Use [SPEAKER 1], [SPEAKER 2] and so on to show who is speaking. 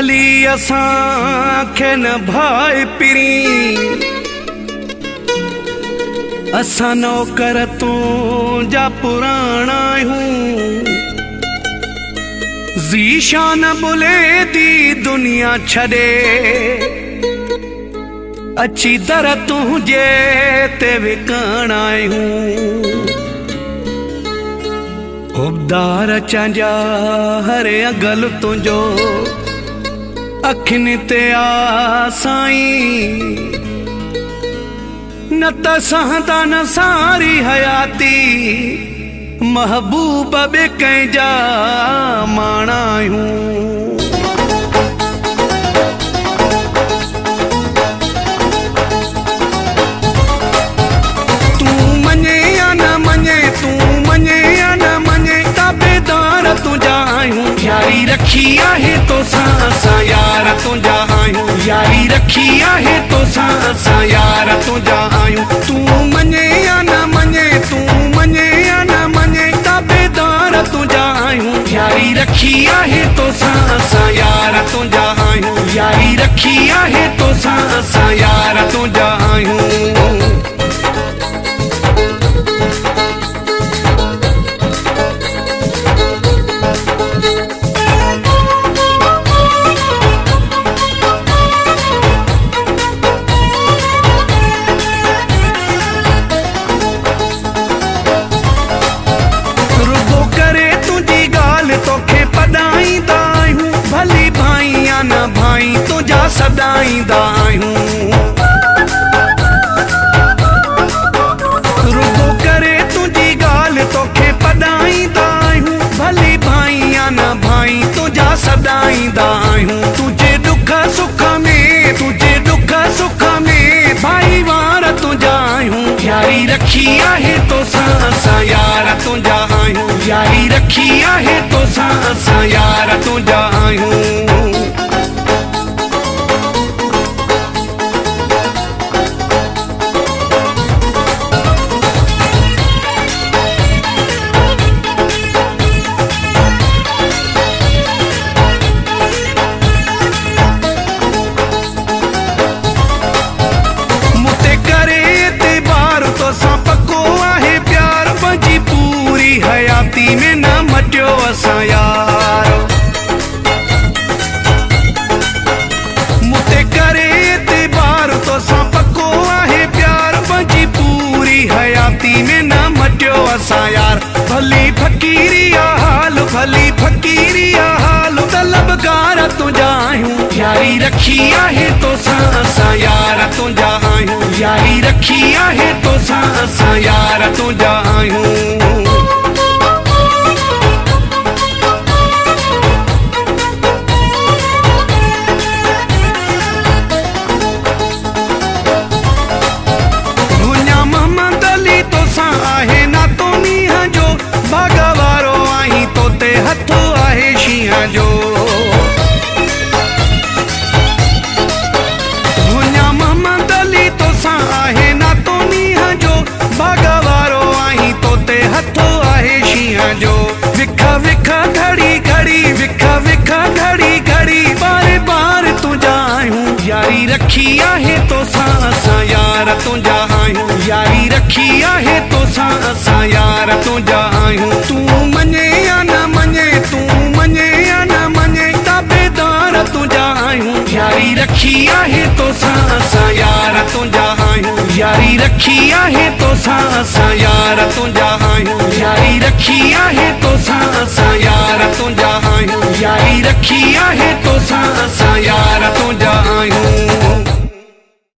[SPEAKER 1] भली असांखे न भाई पिरी असां नौकर तुंहिंजा पुराणा आहियूं ज़ीशान बुले दी दुनिया छॾे अची दर तुंहिंजे ते विकण आहियूं हुबदार चांजा हरे अगल तुंहिंजो अखियुनि ते आ साईं न त सहंदा न सारी हयाती महबूब बि कंहिंजा माणा आहियूं तूं मञे या न मञे तूं मञे या न मञे ताबेदार तुंहिंजा आहियूं यारी रखी आहे तोसां असां यार तुंहिंजा आहियूं यारी रखी आहे तोसां असां यार तुंहिंजा आहियूं तूं मञे या न मञे तूं मञे या न मञे ताबेदार तुंहिंजा आहियूं यारी रखी आहे तोसां असां यार तुंहिंजा आहियूं यारी रखी आहे तोसां असां यार तुंहिंजा आहियूं सदाईंदा आहियूं रुगो करे तुंहिंजी ॻाल्हि तोखे पढ़ाईंदा आहियूं भली भाई या न भाई तुंहिंजा सदाईंदा आहियूं तुंहिंजे दुख सुख में तुंहिंजे दुख सुख में भाई वार तुंहिंजा आहियूं यारी रखी आहे तोसां असां यार तुंहिंजा आहियूं यारी रखी आहे तोसां असां यार तुंहिंजा आहियूं हयाती में न मटियो असां यार मुते करे एतबार तोसां पको आहे प्यार पंहिंजी पूरी हयाती में न मटियो असां यार भली फ़कीरी आ हाल भली फ़कीरी आ हाल तलबगार तुंहिंजा आहियूं यारी रखी आहे तोसां असां यार तुंहिंजा आहियूं यारी रखी आहे तोसां असां यार तुंहिंजा आहियूं आहे ना तो नीह जो भगवारो आई तोते हथो आहे शींहं जो मुंहिंजा मोहम्मद अली तोसां आहे ना तो नीह जो भगवारो आई तोते हथो आहे शींहं जो विख विख घड़ी घड़ी विख विख घड़ी घड़ी बार बार तुंहिंजा आहियूं यारी रखी आहे तोसां असां यार तुंहिंजा आहियूं यारी रखी आहे तोसां असां यार तुंहिंजा आहियूं तूं मञे या न मञे तूं मञे या न मञे ताबेदार तुंहिंजा आहियूं यारी रखी आहे तोसां असां यार तुंहिंजा आहियूं यारी रखी आहे तोसां असां यार तुंहिंजा आहियूं यारी रखी आहे तोसां असां यार तुंहिंजा आहियूं यारी रखी आहे तोसां असां यार तुंहिंजा आहियूं